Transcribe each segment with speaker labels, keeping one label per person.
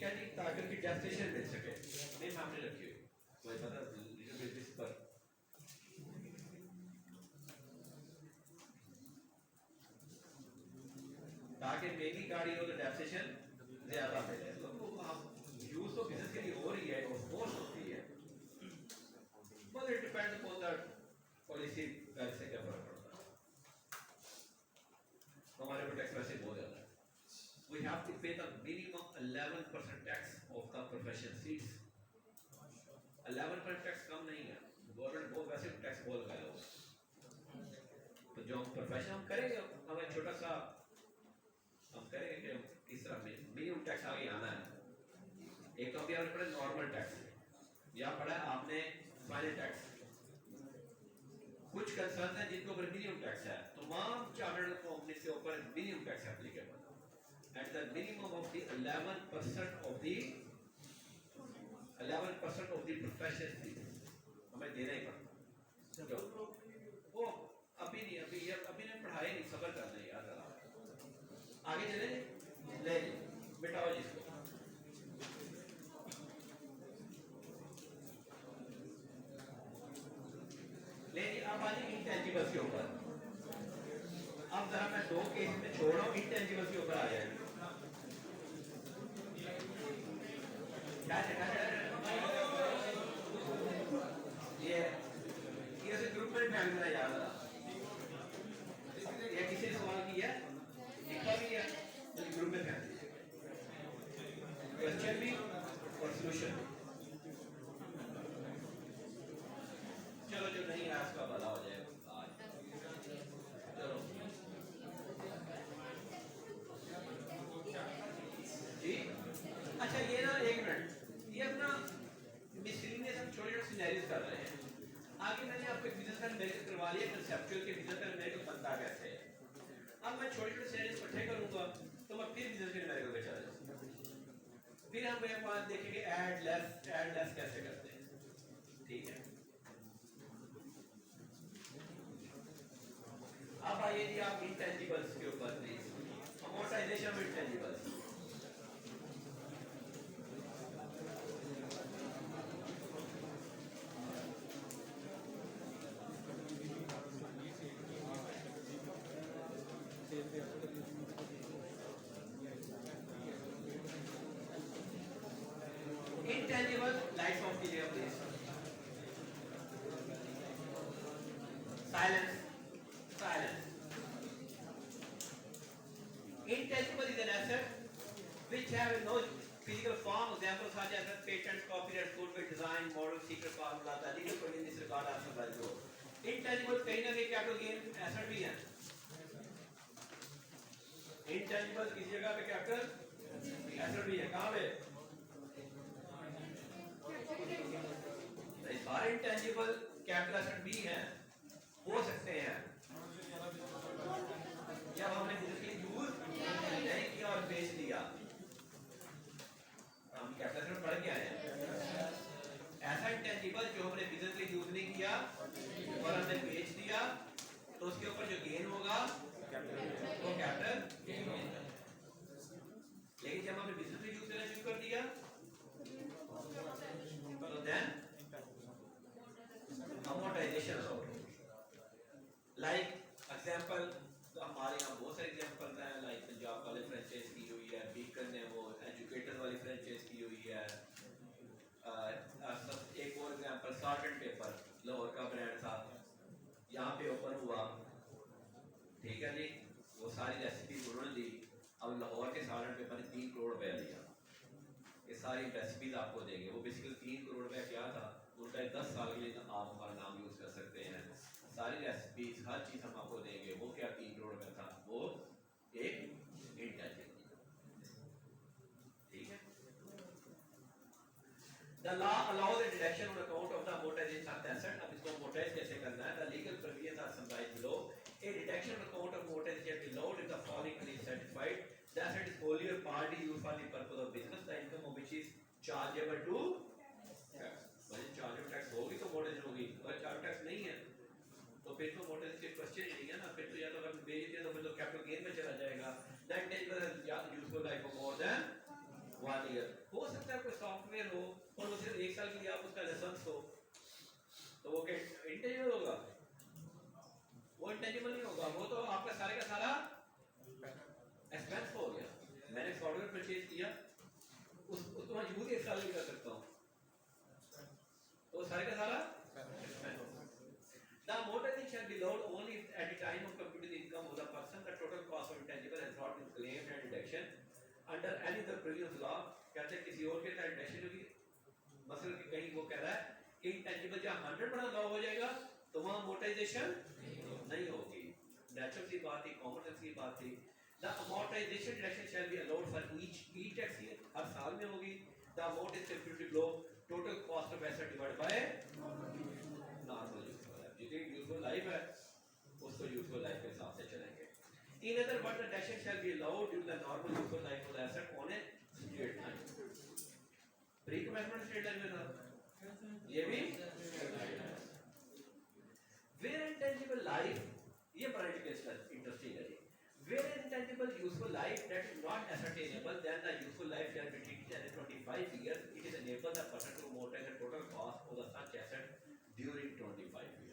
Speaker 1: ठीक है जी, ताकि उनकी डेफिनेशन मिल सके। नहीं सामने रखिए कोई पता लिटिल बिट दिस पर ताकि महंगी गाड़ी हो तो टैक्सेशन ज्यादा मिले। तो आप यूज तो बिजनेस के लिए हो रही है, ऑफ कोर्स होती है, but it depends upon that policy से क्या फर्क पड़ता है। हमारे पर टैक्स वैसे बहुत ज्यादा है। We have to pay the minimum 11% tax of the profession seats. 11% tax कम नहीं है, गवर्नमेंट बहुत वैसे टैक्स बहुत लगाया हुआ। तो जो हम प्रोफेशन हम करेंगे, हमें छोटा सा हम करेंगे कि इस तरह मिनिमम टैक्स आगे आना है। एक तो अभी आपने पढ़ा नॉर्मल टैक्स, या पढ़ा आपने फाइनल टैक्स। कुछ कंसर्न है जिनके ऊपर मिनिमम टैक्स है, तमाम चार्टर्ड कंपनी के ऊपर minimum tax applicable at the minimum of the 11% of the 11% of the profession fee हमें देना ही पड़ता। वो अभी नहीं, अभी ने पढ़ाई नहीं, सबर करना है यार जरा। आगे चले, ले बिठाओ जिसको। ले अब आ जाए इंटेंजिबल्स के ऊपर। अब जरा मैं दो केस में छोड़ रहा हूँ, इंटेंजिबल्स के ऊपर आ जाएंगे। ये ग्रुप में ध्यान देना याद रहा। ये किसी ने सवाल किया लिखा भी है, तो ग्रुप में ध्यान दीजिए, क्वेश्चन भी और सोल्यूशन भी। चलो जो नहीं है उसका भला हो जाएगा आज। चलो जी, अच्छा ये ना एक मिनट, ये अपना मिसलिनियस हम छोटे छोटे सिनेरियोस कर रहे हैं। आगे मैंने आपको एक बिजनेस का मेरे करवा लिया, कंसेप्चुअल के बिजनेस का मेरे को बनता कैसे है। अब मैं छोटे छोटे सिनेरियोस इकट्ठे करूंगा तो मैं फिर बिजनेस के मेरे को चला जाऊंगा। फिर हम एक बात देखेंगे ऐड लेस कैसे करते हैं, ठीक है। अब आइए जी आप इंटेंजिबल्स के ऊपर please, amortisation of intangibles. Intangible lights off कीजिए please. Silence. Intangible is an asset which have no physical form. Examples such as patents, copyright, software design, model, secret formula, the legal provision in this regard are some value. Intangible कहीं ना कहीं capital gain asset भी है। Intangible किसी जगह पे capital asset भी है, कहाँ पे? सारे इंटेंजिबल कैपिटल एसेट भी हैं, हो सकते हैं, जब हमने बिजनेस यूज नहीं किया और बेच दिया। हम कैपिटल एसेट पढ़ के आए हैं। ऐसा इंटेंजिबल जो हमने बिजनेस के लिए यूज नहीं किया और हमने बेच दिया, तो उसके ऊपर जो गेन होगा वो कैपिटल गेन होगा। लेकिन जब हमने बिजनेस में यूज करना शुरू कर दिया तो देन अमोर्टाइजेशन लाइक एग्जांपल, तो हमारे यहाँ बहुत सारे एग्जांपल हैं, लाइक पंजाब वाले फ्रेंचाइज की हुई है, बीकन ने वो एजुकेटर वाली फ्रेंचाइज की हुई है। एक और एग्जांपल सार्ट एंड पेपर लाहौर का ब्रांड था, यहाँ पे ओपन हुआ, ठीक है जी। वो सारी रेसिपी उन्होंने दी। अब लाहौर के सार्ट एंड पेपर ने 3 करोड़ रुपया लिया, ये सारी रेसिपीज आपको देंगे। वो बेसिकली 3 करोड़ रुपया क्या था, उनका 10 साल के लिए आप हमारा नाम यूज कर सकते हैं, सारी रेसिपीज हर चीज हम आपको देंगे। वो क्या 3 करोड़ रुपया था, वो एक इंटेंजिबल, ठीक है। The law allows the deduction on account of the amortization of the asset. अब इसको amortize कैसे करना है? The legal provisions are summarized below. A deduction on account of amortization is allowed if the following is satisfied: the asset is wholly or partly used for the purpose of business, the income of which is chargeable to tax. वही chargeable tax होगी तो amortization होगी, अगर chargeable tax नहीं है तो फिर under any the previous law कहते हैं किसी और के तहत इंटेंशन होगी, मसलन कि कहीं वो कह रहा है कि इंटेंजिबल जहाँ 100% लॉ हो जाएगा तो वहाँ अमोर्टाइजेशन नहीं होगी। नेचुरल सी बात थी, कॉमन सेंस की बात थी। The amortisation deduction shall be allowed for each tax year, हर साल में होगी। द अमाउंट इज कैलकुलेटेड लो total cost of asset divide by normal useful life. जितनी यूजफुल लाइफ है उसको यूजफुल लाइफ के हिसाब से चलेंगे। In other words, the deduction shall be allowed during the normal useful life of the asset on a straight line. Pre-commencement straight line में था, ये भी where intangible life, ये practical interesting है। Where intangible useful life that is not ascertainable, then the useful life shall be treated as 25 years. It is enable the person to amortize the total cost of the such asset during 25 years.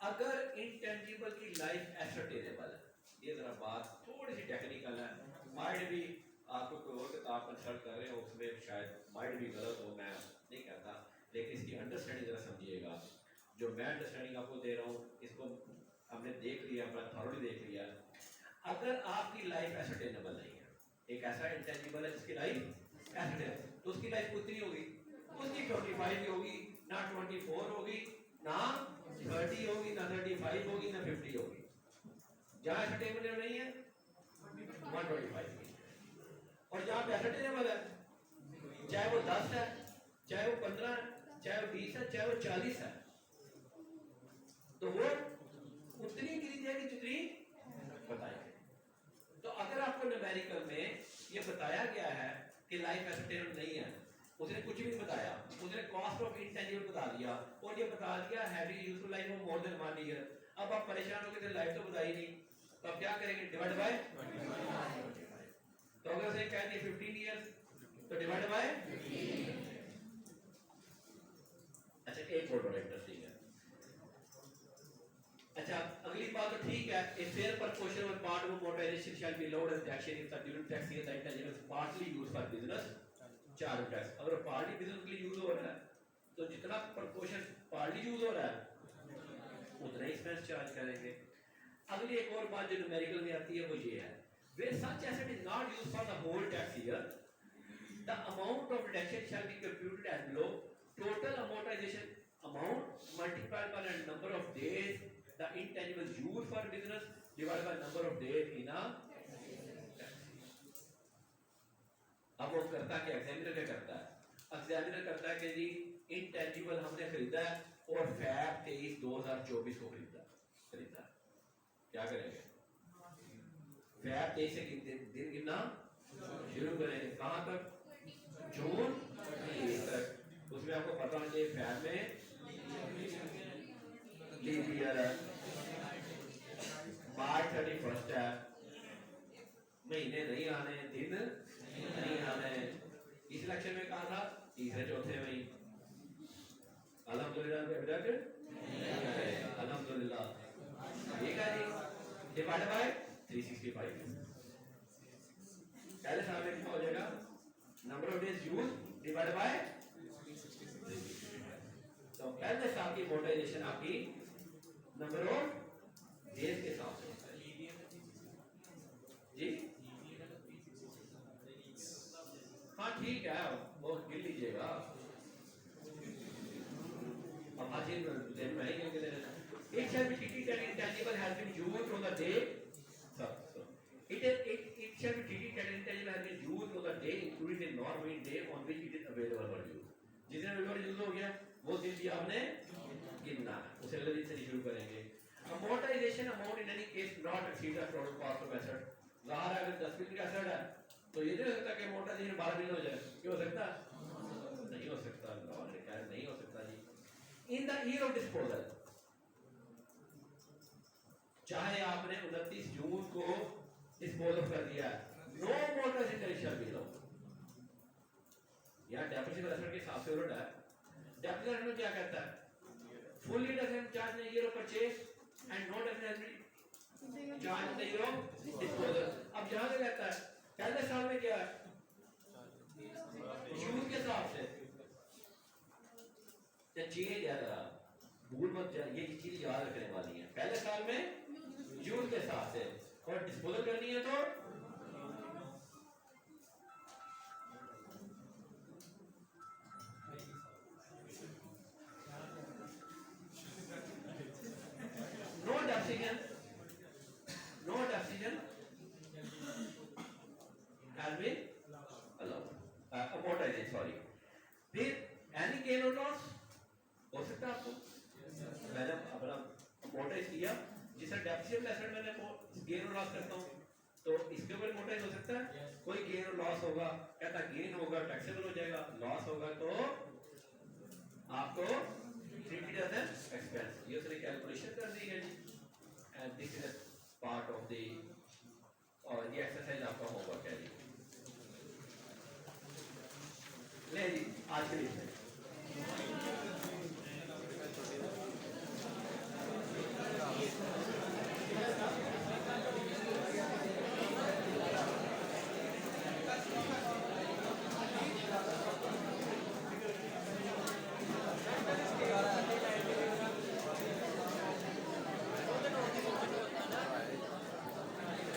Speaker 1: अगर intangible की life ascertainable है, ये जरा बात थोड़ी सी technical है, mind भी आपको कोई और किताब कंसल्ट कर रहे हो उसमें शायद माइंड भी गलत हो, मैं नहीं कहता, लेकिन इसकी अंडरस्टैंडिंग जरा समझिएगा। जो मैं अंडरस्टैंडिंग आपको दे रहा हूँ इसको हमने देख लिया, अपना थॉरली देख लिया। अगर आपकी लाइफ एसर्टेनेबल नहीं है, एक ऐसा इंटेंजिबल है जिसकी लाइफ एसर्टेनेबल, तो उसकी लाइफ कितनी होगी? उसकी 25 होगी, ना 24 होगी, ना 30 होगी, ना 35 होगी, ना 50 होगी। जहाँ एसर्टेनेबल नहीं है 125 की, और जहाँ पे एसर्टेनेबल है चाहे वो 10 है, चाहे वो 15 है, चाहे वो 20 है, चाहे वो 40 है, तो वो उतनी गिरी जाएगी जितनी बताएंगे। तो अगर आपको न्यूमेरिकल में ये बताया गया है कि लाइफ एसर्टेनेबल नहीं है, उसने कुछ भी बताया, उसने कॉस्ट ऑफ इंटेंजिबल बता दिया और ये बता दिया heavy useful life of more than 1 year. अब आप परेशान हो गए, लाइफ तो बताई नहीं, तो अब क्या करेंगे? Divide by 25। तो अगर उसे कह दिए 15 इयर्स तो डिवाइड बाय। अच्छा, एक और बड़ा इंटरेस्टिंग है। अच्छा, अगली बात तो ठीक है, a fair proportion of part of amortization shall be allowed as deduction if the during tax year the intangible is partly used for business charge tax. अगर पार्टी बिजनेस के लिए यूज हो रहा है तो जितना प्रपोर्शन पार्टी यूज हो रहा है उतना ही एक्सपेंस चार्ज करेंगे। अगली एक और बात जो न्यूमेरिकल में आती है वो ये है, where such asset is not used for the whole tax year, the amount of deduction shall be computed as below: total amortization amount multiplied by the number of days the intangible used for business divided by number of days in a। अब वो करता क्या, examiner क्या करता है? Examiner करता है कि जी इंटेंजिबल हमने खरीदा है और फैब 23/2024 को खरीदा, क्या करेंगे? फैब 23 से दिन गिनना शुरू करेंगे, कहाँ तक? जून 30 तक। उसमें आपको पता होना चाहिए फैब में लीप ईयर है, मार्च 31 है, महीने नहीं आने, दिन नहीं आने। इस इलेक्शन में कहा था तीसरे चौथे में ही, अल्हम्दुलिल्लाह अभी तक अल्हम्दुलिल्लाह, ठीक है जी। डिवाइड बाय 365, पहले साल में कितना हो जाएगा? Number of days use divide by 365। तो पहले साल की मोटाइजेशन आपकी नंबर ऑफ डेज के साथ होता है जी। हाँ ठीक है, वो गिन लीजिएगा, अब आज दिन में ही गिन लेना। It shall be treated that intangible has been used on the day, it shall be treated that intangible has been used on the day including the normal day on which it is available for use। जिस दिन available use हो गया वो दिन भी आपने गिनना है, उसे अगले दिन से शुरू करेंगे। Amortization amount in any case not exceed the total cost of asset। ज़ाहिर है अगर 10 मिलियन का asset है तो ये नहीं हो सकता कि amortization 12 मिलियन हो जाए, क्यों हो सकता? नहीं हो सकता, नहीं हो सकता जी। In the year of disposal, चाहे आपने 29 जून को डिस्पोज कर दिया, no amortization shall be allowed। यहाँ डेप्रिसिएबल एसेट के हिसाब से उलट है। डेप्रिसिएबल में क्या कहता है? Fully depreciated charge in the year of purchase and not depreciated charge in the year of disposal। अब यहाँ क्या कहता है? पहले साल में क्या है? यूज के हिसाब से चेंज है, जरा भूल मत जाए, ये चीज याद रखने वाली है। पहले साल में यूज के हिसाब से और डिस्पोजल करनी है तो गेन और लॉस करता हूँ तो इसके ऊपर मोटाइज हो सकता है, कोई गेन और लॉस होगा, कहता गेन होगा टैक्सेबल हो जाएगा, लॉस होगा तो आपको ट्रीटेड एज एन एक्सपेंस। ये उसने कैलकुलेशन कर दी है जी, and this is part of the, और ये एक्सरसाइज आपका होमवर्क है जी। ले जी आज के लिए